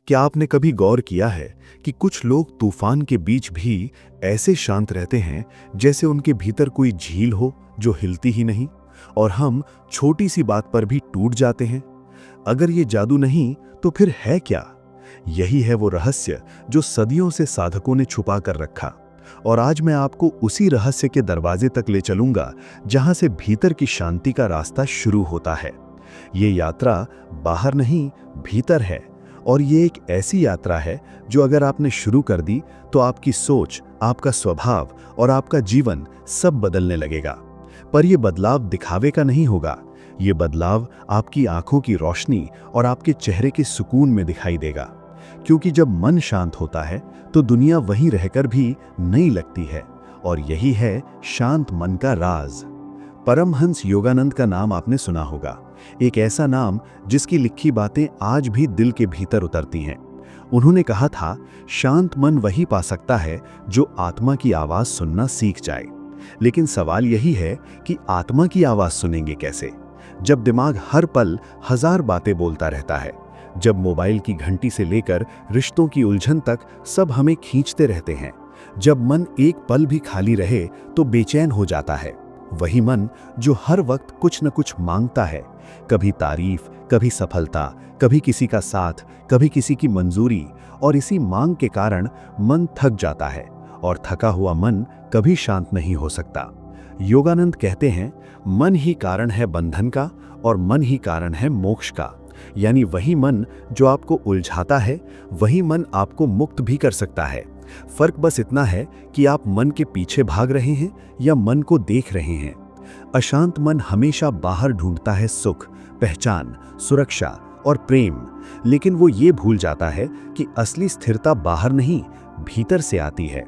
क्या आपने कभी गौर किया है कि कुछ लोग तूफान के बीच भी ऐसे शांत रहते हैं जैसे उनके भीतर कोई झील हो जो हिलती ही नहीं, और हम छोटी सी बात पर भी टूट जाते हैं? अगर ये जादू नहीं तो फिर है क्या? यही है वो रहस्य जो सदियों से साधकों ने छुपा कर रखा, और आज मैं आपको उसी रहस्य के दरवाजे तक ले चलूंगा जहां से भीतर की शांति का रास्ता शुरू होता है। ये यात्रा बाहर नहीं, भीतर है, और ये एक ऐसी यात्रा है जो अगर आपने शुरू कर दी तो आपकी सोच, आपका स्वभाव और आपका जीवन सब बदलने लगेगा। पर यह बदलाव दिखावे का नहीं होगा, ये बदलाव आपकी आंखों की रोशनी और आपके चेहरे के सुकून में दिखाई देगा। क्योंकि जब मन शांत होता है तो दुनिया वहीं रहकर भी नई लगती है, और यही है शांत मन का राज। परमहंस योगानंद का नाम आपने सुना होगा, एक ऐसा नाम जिसकी लिखी बातें आज भी दिल के भीतर उतरती हैं। उन्होंने कहा था, शांत मन वही पा सकता है जो आत्मा की आवाज सुनना सीख जाए। लेकिन सवाल यही है कि आत्मा की आवाज सुनेंगे कैसे, जब दिमाग हर पल हजार बातें बोलता रहता है, जब मोबाइल की घंटी से लेकर रिश्तों की उलझन तक सब हमें खींचते रहते हैं, जब मन एक पल भी खाली रहे तो बेचैन हो जाता है। वही मन जो हर वक्त कुछ न कुछ मांगता है, कभी तारीफ, कभी सफलता, कभी किसी का साथ, कभी किसी की मंजूरी, और इसी मांग के कारण मन थक जाता है, और थका हुआ मन कभी शांत नहीं हो सकता। योगानंद कहते हैं, मन ही कारण है बंधन का, और मन ही कारण है मोक्ष का। यानी वही मन जो आपको उलझाता है, वही मन आपको मुक्त भी कर सकता है। फर्क बस इतना है कि आप मन के पीछे भाग रहे हैं या मन को देख रहे हैं। अशांत मन हमेशा बाहर ढूंढता है सुख, पहचान, सुरक्षा और प्रेम, लेकिन वो ये भूल जाता है कि असली स्थिरता बाहर नहीं, भीतर से आती है।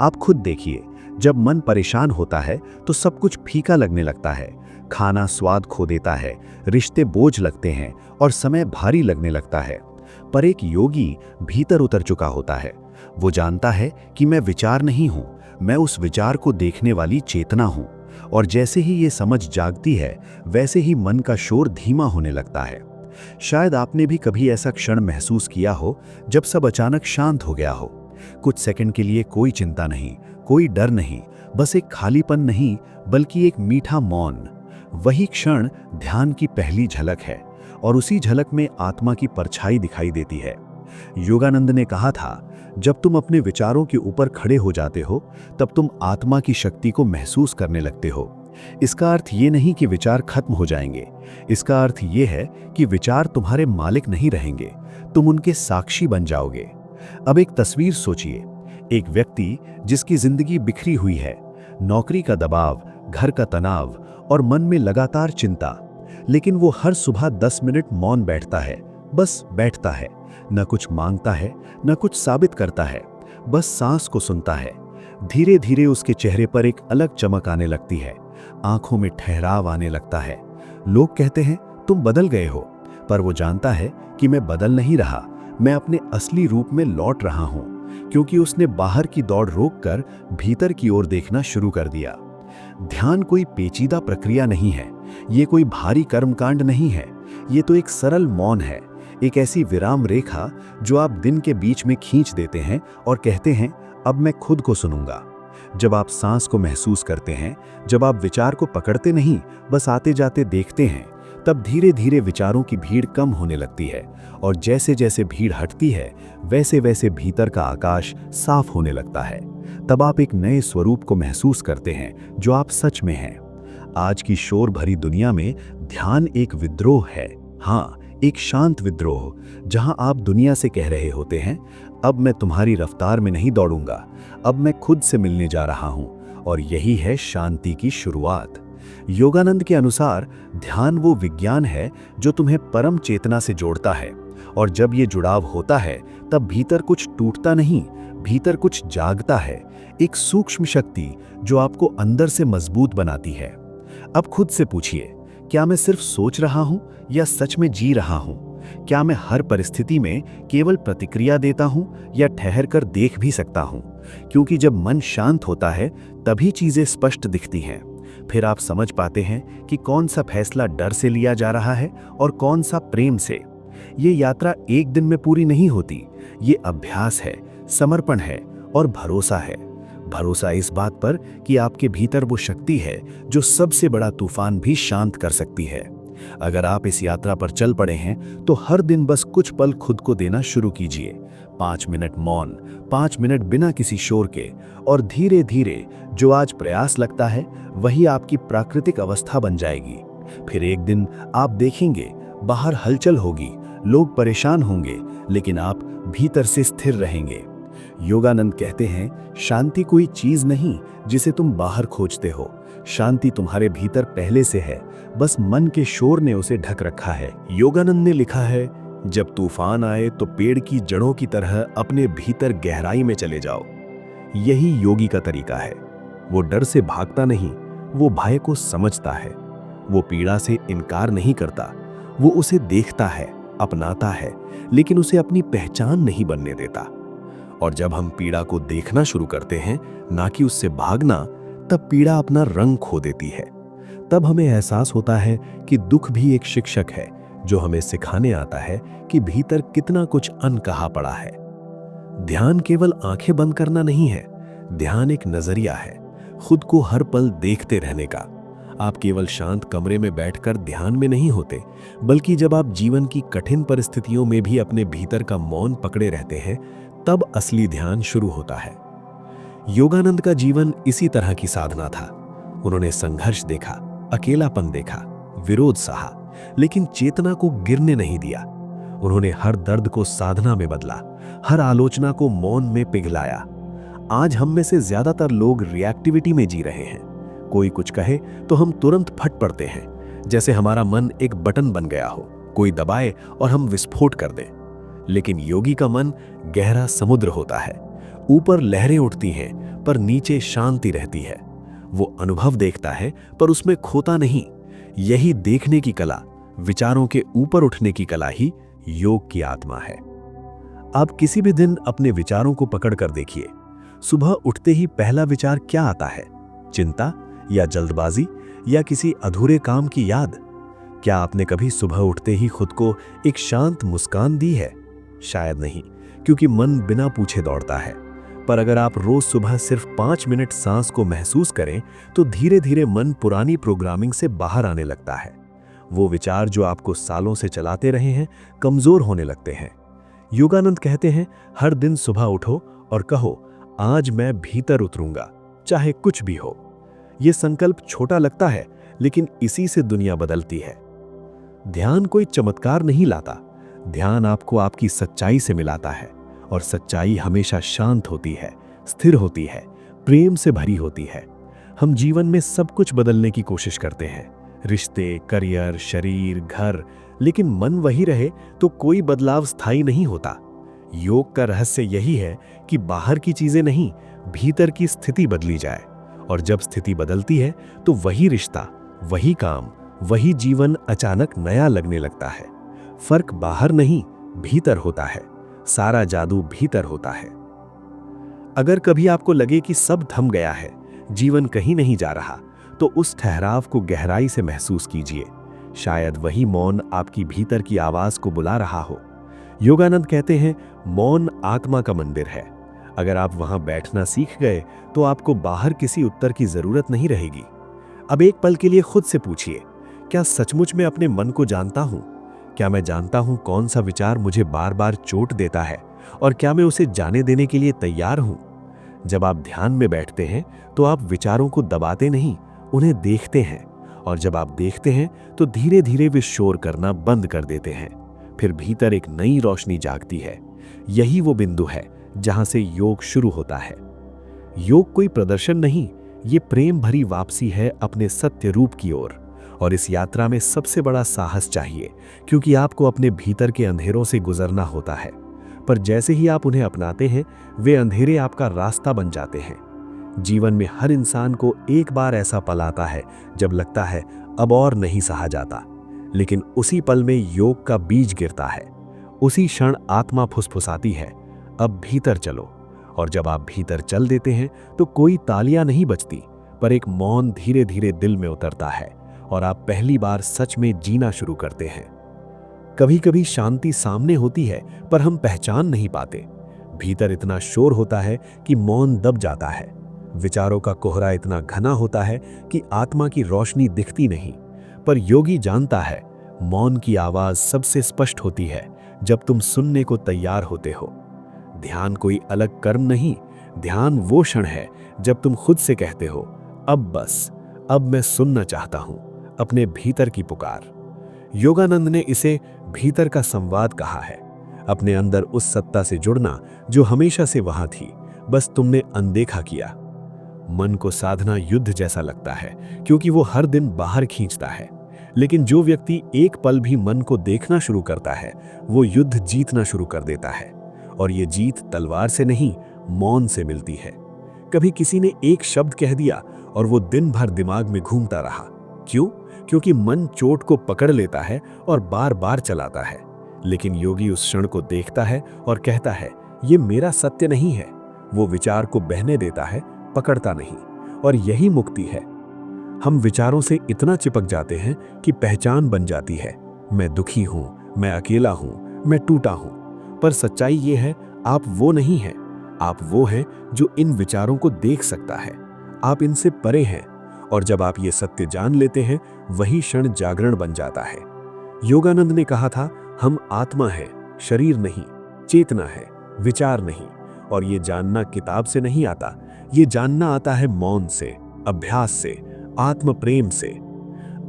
आप खुद देखिए, जब मन परेशान होता है तो सब कुछ फीका लगने लगता है, खाना स्वाद खो देता है, रिश्ते बोझ लगते हैं और समय भारी लगने लगता है। पर एक योगी भीतर उतर चुका होता है, वो जानता है कि मैं विचार नहीं हूं, मैं उस विचार को देखने वाली चेतना हूं, और जैसे ही ये समझ जागती है वैसे ही मन का शोर धीमा होने लगता है। शायद आपने भी कभी ऐसा क्षण महसूस किया हो जब सब अचानक शांत हो गया हो। कुछ सेकंड के लिए कोई चिंता नहीं, कोई डर नहीं, बस एक खालीपन नहीं बल्कि एक मीठा मौन। वही क्षण ध्यान की पहली झलक है, और उसी झलक में आत्मा की परछाई दिखाई देती है। योगानंद ने कहा था, जब तुम अपने विचारों के ऊपर खड़े हो जाते हो तब तुम आत्मा की शक्ति को महसूस करने लगते हो। इसका अर्थ ये नहीं कि विचार खत्म हो जाएंगे, इसका अर्थ ये है कि विचार तुम्हारे मालिक नहीं रहेंगे, तुम उनके साक्षी बन जाओगे। अब एक तस्वीर सोचिए, एक व्यक्ति जिसकी जिंदगी बिखरी हुई है, नौकरी का दबाव, घर का तनाव और मन में लगातार चिंता, लेकिन वो हर सुबह 10 मिनट मौन बैठता है, बस बैठता है, न कुछ मांगता है, न कुछ साबित करता है, बस सांस को सुनता है। धीरे धीरे उसके चेहरे पर एक अलग चमक आने लगती है, आंखों में ठहराव आने लगता है। लोग कहते हैं तुम बदल गए हो, पर वो जानता है कि मैं बदल नहीं रहा, मैं अपने असली रूप में लौट रहा हूं, क्योंकि उसने बाहर की दौड़ रोककर भीतर की ओर देखना शुरू कर दिया। ध्यान कोई पेचीदा प्रक्रिया नहीं है, ये कोई भारी कर्मकांड नहीं है, ये तो एक सरल मौन है, एक ऐसी विराम रेखा जो आप दिन के बीच में खींच देते हैं और कहते हैं, अब मैं खुद को सुनूंगा। जब आप सांस को महसूस करते हैं, जब आप विचार को पकड़ते नहीं बस आते जाते देखते हैं, तब धीरे धीरे विचारों की भीड़ कम होने लगती है, और जैसे जैसे भीड़ हटती है वैसे वैसे भीतर का आकाश साफ होने लगता है। तब आप एक नए स्वरूप को महसूस करते हैं जो आप सच में हैं। आज की शोर भरी दुनिया में ध्यान एक विद्रोह है, हाँ, एक शांत विद्रोह, जहां आप दुनिया से कह रहे होते हैं, अब मैं तुम्हारी रफ्तार में नहीं दौड़ूंगा, अब मैं खुद से मिलने जा रहा हूं, और यही है शांति की शुरुआत। योगानंद के अनुसार ध्यान वो विज्ञान है जो तुम्हें परम चेतना से जोड़ता है, और जब ये जुड़ाव होता है तब भीतर कुछ टूटता नहीं, भीतर कुछ जागता है, एक सूक्ष्म शक्ति जो आपको अंदर से मजबूत बनाती है। अब खुद से पूछिए, क्या मैं सिर्फ सोच रहा हूं या सच में जी रहा हूं? क्या मैं हर परिस्थिति में केवल प्रतिक्रिया देता हूं या ठहर कर देख भी सकता हूं? क्योंकि जब मन शांत होता है तभी चीजें स्पष्ट दिखती हैं। फिर आप समझ पाते हैं कि कौन सा फैसला डर से लिया जा रहा है और कौन सा प्रेम से। ये यात्रा एक दिन में पूरी नहीं होती। ये अभ्यास है, समर्पण है और भरोसा है। भरोसा इस बात पर कि आपके भीतर वो शक्ति है जो सबसे बड़ा तूफान भी शांत कर सकती है। अगर आप इस यात्रा पर चल पड़े हैं तो हर दिन बस कुछ पल खुद को देना शुरू कीजिए। 5 मिनट मौन, 5 मिनट बिना किसी शोर के, और धीरे धीरे जो आज प्रयास लगता है वही आपकी प्राकृतिक अवस्था बन जाएगी। फिर एक दिन आप देखेंगे बाहर हलचल होगी, लोग परेशान होंगे, लेकिन आप भीतर से स्थिर रहेंगे। योगानंद कहते हैं, शांति कोई चीज नहीं जिसे तुम बाहर खोजते हो। शांति तुम्हारे भीतर पहले से है, बस मन के शोर ने उसे ढक रखा है। योगानंद ने लिखा है, जब तूफान आए तो पेड़ की जड़ों की तरह अपने भीतर गहराई में चले जाओ। यही योगी का तरीका है। वो डर से भागता नहीं, वो भय को समझता है। वो पीड़ा से इनकार नहीं करता, वो उसे देखता है, अपनाता है, लेकिन उसे अपनी पहचान नहीं बनने देता। और जब हम पीड़ा को देखना शुरू करते हैं, ना कि उससे भागना, तब पीड़ा अपना रंग खो देती है। तब हमें एहसास होता है कि दुख भी एक शिक्षक है जो हमें सिखाने आता है कि भीतर कितना कुछ अनकहा पड़ा है। ध्यान केवल आंखें बंद करना नहीं है, ध्यान एक नजरिया है, खुद को हर पल देखते रहने का। आप केवल शांत कमरे में बैठकर ध्यान में नहीं होते, बल्कि जब आप जीवन की कठिन परिस्थितियों में भी अपने भीतर का मौन पकड़े रहते हैं, तब असली ध्यान शुरू होता है। योगानंद का जीवन इसी तरह की साधना था। उन्होंने संघर्ष देखा, अकेलापन देखा, विरोध सहा, लेकिन चेतना को गिरने नहीं दिया। उन्होंने हर दर्द को साधना में बदला, हर आलोचना को मौन में पिघलाया। आज हम में से ज्यादातर लोग रिएक्टिविटी में जी रहे हैं। कोई कुछ कहे तो हम तुरंत फट पड़ते हैं, जैसे हमारा मन एक बटन बन गया हो, कोई दबाए और हम विस्फोट कर दें। लेकिन योगी का मन गहरा समुद्र होता है। ऊपर लहरें उठती हैं पर नीचे शांति रहती है। वो अनुभव देखता है पर उसमें खोता नहीं। यही देखने की कला, विचारों के ऊपर उठने की कला ही योग की आत्मा है। आप किसी भी दिन अपने विचारों को पकड़ कर देखिए। सुबह उठते ही पहला विचार क्या आता है? चिंता या जल्दबाजी या किसी अधूरे काम की याद? क्या आपने कभी सुबह उठते ही खुद को एक शांत मुस्कान दी है? शायद नहीं, क्योंकि मन बिना पूछे दौड़ता है। पर अगर आप रोज सुबह सिर्फ 5 मिनट सांस को महसूस करें, तो धीरे धीरे मन पुरानी प्रोग्रामिंग से बाहर आने लगता है। वो विचार जो आपको सालों से चलाते रहे हैं, कमजोर होने लगते हैं। योगानंद कहते हैं, हर दिन सुबह उठो और कहो, आज मैं भीतर उतरूंगा, चाहे कुछ भी हो। ये संकल्प छोटा लगता है, लेकिन इसी से दुनिया बदलती है। ध्यान कोई चमत्कार नहीं लाता। ध्यान आपको आपकी सच्चाई से मिलाता है, और सच्चाई हमेशा शांत होती है, स्थिर होती है, प्रेम से भरी होती है। हम जीवन में सब कुछ बदलने की कोशिश करते हैं, रिश्ते, करियर, शरीर, घर, लेकिन मन वही रहे तो कोई बदलाव स्थायी नहीं होता। योग का रहस्य यही है कि बाहर की चीजें नहीं, भीतर की स्थिति बदली जाए। और जब स्थिति बदलती है तो वही रिश्ता, वही काम, वही जीवन अचानक नया लगने लगता है। फर्क बाहर नहीं, भीतर होता है। सारा जादू भीतर होता है। अगर कभी आपको लगे कि सब थम गया है, जीवन कहीं नहीं जा रहा, तो उस ठहराव को गहराई से महसूस कीजिए। शायद वही मौन आपकी भीतर की आवाज को बुला रहा हो। योगानंद कहते हैं, मौन आत्मा का मंदिर है। अगर आप वहां बैठना सीख गए तो आपको बाहर किसी उत्तर की जरूरत नहीं रहेगी। अब एक पल के लिए खुद से पूछिए, क्या सचमुच में अपने मन को जानता हूं? क्या मैं जानता हूं कौन सा विचार मुझे बार बार चोट देता है, और क्या मैं उसे जाने देने के लिए तैयार हूं? जब आप ध्यान में बैठते हैं तो आप विचारों को दबाते नहीं, उन्हें देखते हैं। और जब आप देखते हैं तो धीरे धीरे वे शोर करना बंद कर देते हैं। फिर भीतर एक नई रोशनी जागती है। यही वो बिंदु है जहां से योग शुरू होता है। योग कोई प्रदर्शन नहीं, ये प्रेम भरी वापसी है अपने सत्य रूप की ओर। और इस यात्रा में सबसे बड़ा साहस चाहिए, क्योंकि आपको अपने भीतर के अंधेरों से गुजरना होता है। पर जैसे ही आप उन्हें अपनाते हैं, वे अंधेरे आपका रास्ता बन जाते हैं। जीवन में हर इंसान को एक बार ऐसा पल आता है जब लगता है अब और नहीं सहा जाता, लेकिन उसी पल में योग का बीज गिरता है। उसी क्षण आत्मा फुसफुसाती है, अब भीतर चलो। और जब आप भीतर चल देते हैं तो कोई तालियां नहीं बजती, पर एक मौन धीरे धीरे दिल में उतरता है और आप पहली बार सच में जीना शुरू करते हैं। कभी कभी शांति सामने होती है पर हम पहचान नहीं पाते। भीतर इतना शोर होता है कि मौन दब जाता है। विचारों का कोहरा इतना घना होता है कि आत्मा की रोशनी दिखती नहीं। पर योगी जानता है, मौन की आवाज सबसे स्पष्ट होती है जब तुम सुनने को तैयार होते हो। ध्यान कोई अलग कर्म नहीं, ध्यान वो क्षण है जब तुम खुद से कहते हो, अब बस, अब मैं सुनना चाहता हूं अपने भीतर की पुकार। योगानंद ने इसे भीतर का संवाद कहा है। अपने अंदर उस सत्ता से जुड़ना जो हमेशा से वहां थी, बस तुमने अनदेखा किया। मन को साधना युद्ध जैसा लगता है क्योंकि वो हर दिन बाहर खींचता है। लेकिन जो व्यक्ति एक पल भी मन को देखना शुरू करता है, वो युद्ध जीतना शुरू कर देता है। और ये जीत तलवार से नहीं, मौन से मिलती है। कभी किसी ने एक शब्द कह दिया और वो दिन भर दिमाग में घूमता रहा। क्यों? क्योंकि मन चोट को पकड़ लेता है और बार बार चलाता है। लेकिन योगी उस क्षण को देखता है और कहता है, ये मेरा सत्य नहीं है। वो विचार को बहने देता है, पकड़ता नहीं। और यही मुक्ति है। हम विचारों से इतना चिपक जाते हैं कि पहचान बन जाती है, मैं दुखी हूं, मैं अकेला हूं, मैं टूटा हूं। पर सच्चाई ये है, आप वो नहीं हैं। आप वो हैं जो इन विचारों को देख सकता है। आप इनसे परे हैं। और जब आप ये सत्य जान लेते हैं, वही क्षण जागरण बन जाता है। योगानंद ने कहा था, हम आत्मा है, शरीर नहीं, चेतना है, विचार नहीं। और ये जानना किताब से नहीं आता, ये जानना आता है मौन से, अभ्यास से, आत्म प्रेम से।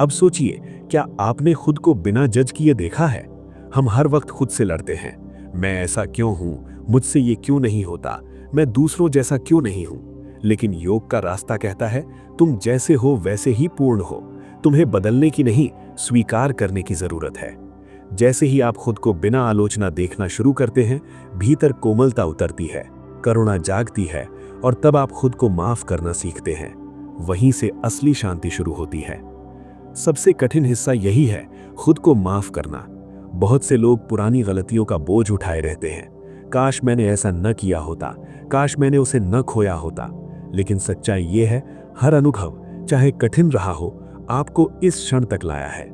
अब सोचिए, क्या आपने खुद को बिना जज किए देखा है? हम हर वक्त खुद से लड़ते हैं। मैं ऐसा क्यों हूं? मुझसे ये क्यों नहीं होता? मैं दूसरों जैसा क्यों नहीं हूं? लेकिन योग का रास्ता कहता है, तुम जैसे हो वैसे ही पूर्ण हो। तुम्हें बदलने की नहीं, स्वीकार करने की जरूरत है। जैसे ही आप खुद को बिना आलोचना देखना शुरू करते हैं, भीतर कोमलता उतरती है, करुणा जागती है, और तब आप खुद को माफ करना सीखते हैं। वहीं से असली शांति शुरू होती है। सबसे कठिन हिस्सा यही है, खुद को माफ करना। बहुत से लोग पुरानी गलतियों का बोझ उठाए रहते हैं। काश मैंने ऐसा न किया होता, काश मैंने उसे न खोया होता। लेकिन सच्चाई ये है, हर अनुभव, चाहे कठिन रहा हो, आपको इस क्षण तक लाया है।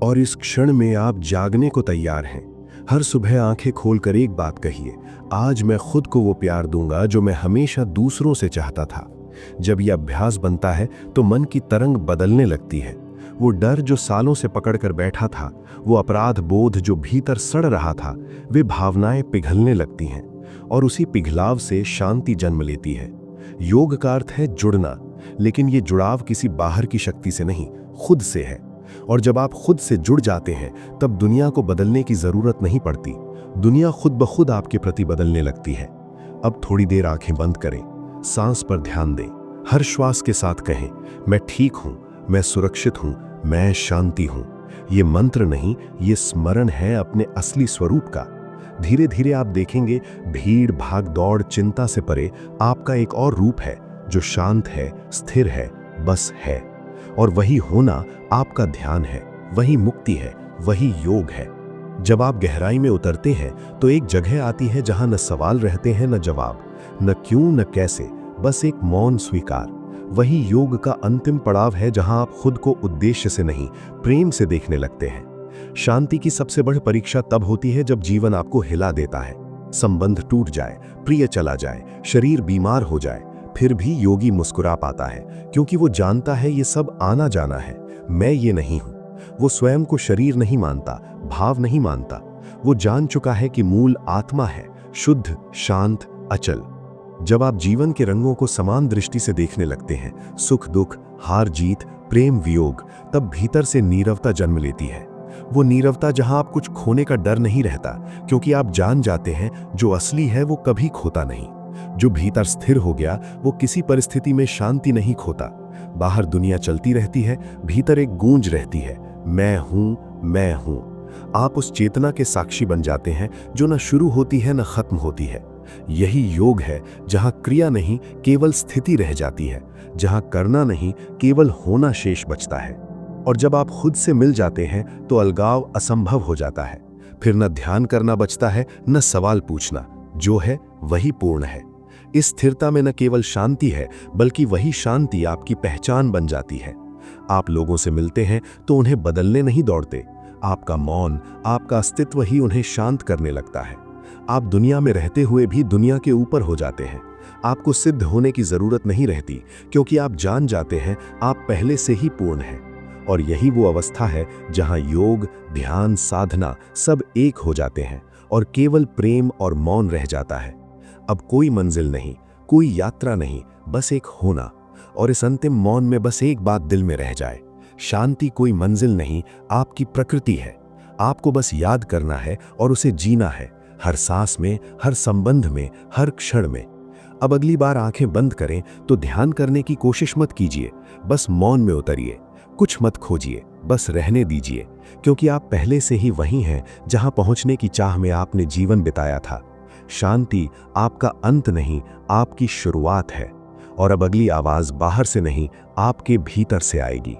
और इस क्षण में आप जागने को तैयार हैं। हर सुबह आंखें खोलकर एक बात कहिए, आज मैं खुद को वो प्यार दूंगा जो मैं हमेशा दूसरों से चाहता था। जब यह अभ्यास बनता है तो मन की तरंग बदलने लगती है। वो डर जो सालों से पकड़कर बैठा था, वो अपराध बोध जो भीतर सड़ रहा था, वे भावनाएं पिघलने लगती हैं और उसी पिघलाव से शांति जन्म लेती है। योग का अर्थ है जुड़ना, लेकिन ये जुड़ाव किसी बाहर की शक्ति से नहीं, खुद से है। और जब आप खुद से जुड़ जाते हैं, तब दुनिया को बदलने की जरूरत नहीं पड़ती। दुनिया खुद ब खुद आपके प्रति बदलने लगती है। अब थोड़ी देर आंखें बंद करें, सांस पर ध्यान दें। हर श्वास के साथ कहें, मैं ठीक हूं, मैं सुरक्षित हूं, मैं शांति हूं। ये मंत्र नहीं, ये स्मरण है अपने असली स्वरूप का। धीरे धीरे आप देखेंगे, भीड़, भाग दौड़, चिंता से परे आपका एक और रूप है जो शांत है, स्थिर है, बस है। और वही होना आपका ध्यान है, वही मुक्ति है, वही योग है। जब आप गहराई में उतरते हैं तो एक जगह आती है जहां न सवाल रहते हैं, न जवाब, न क्यों, न कैसे, बस एक मौन स्वीकार। वही योग का अंतिम पड़ाव है जहां आप खुद को उद्देश्य से नहीं, प्रेम से देखने लगते हैं। शांति की सबसे बड़ी परीक्षा तब होती है जब जीवन आपको हिला देता है। संबंध टूट जाए, प्रिय चला जाए, शरीर बीमार हो जाए, फिर भी योगी मुस्कुरा पाता है, क्योंकि वो जानता है ये सब आना जाना है, मैं ये नहीं हूं। वो स्वयं को शरीर नहीं मानता, भाव नहीं मानता। वो जान चुका है कि मूल आत्मा है, शुद्ध, शांत, अचल। जब आप जीवन के रंगों को समान दृष्टि से देखने लगते हैं, सुख दुख, हार जीत, प्रेम वियोग, तब भीतर से नीरवता जन्म लेती है। वो नीरवता जहां आप कुछ खोने का डर नहीं रहता, क्योंकि आप जान जाते हैं जो असली है वो कभी खोता नहीं। जो भीतर स्थिर हो गया वो किसी परिस्थिति में शांति नहीं खोता। बाहर दुनिया चलती रहती है, भीतर एक गूंज रहती है, मैं हूं, मैं हूं। आप उस चेतना के साक्षी बन जाते हैं जो न शुरू होती है न खत्म होती है। यही योग है जहां क्रिया नहीं, केवल स्थिति रह जाती है, जहां करना नहीं, केवल होना शेष बचता है। और जब आप खुद से मिल जाते हैं तो अलगाव असंभव हो जाता है। फिर न ध्यान करना बचता है, न सवाल पूछना, जो है वही पूर्ण है। इस स्थिरता में न केवल शांति है, बल्कि वही शांति आपकी पहचान बन जाती है। आप लोगों से मिलते हैं तो उन्हें बदलने नहीं दौड़ते, आपका मौन, आपका अस्तित्व ही उन्हें शांत करने लगता है। आप दुनिया में रहते हुए भी दुनिया के ऊपर हो जाते हैं। आपको सिद्ध होने की जरूरत नहीं रहती, क्योंकि आप जान जाते हैं आप पहले से ही पूर्ण हैं। और यही वो अवस्था है जहां योग, ध्यान, साधना सब एक हो जाते हैं और केवल प्रेम और मौन रह जाता है। अब कोई मंजिल नहीं, कोई यात्रा नहीं, बस एक होना। और इस अंतिम मौन में बस एक बात दिल में रह जाए, शांति कोई मंजिल नहीं, आपकी प्रकृति है। आपको बस याद करना है और उसे जीना है, हर सांस में, हर संबंध में, हर क्षण में। अब अगली बार आंखें बंद करें तो ध्यान करने की कोशिश मत कीजिए, बस मौन में उतरिए। कुछ मत खोजिए, बस रहने दीजिए, क्योंकि आप पहले से ही वहीं हैं जहां पहुंचने की चाह में आपने जीवन बिताया था। शांति आपका अंत नहीं, आपकी शुरुआत है। और अब अगली आवाज बाहर से नहीं, आपके भीतर से आएगी।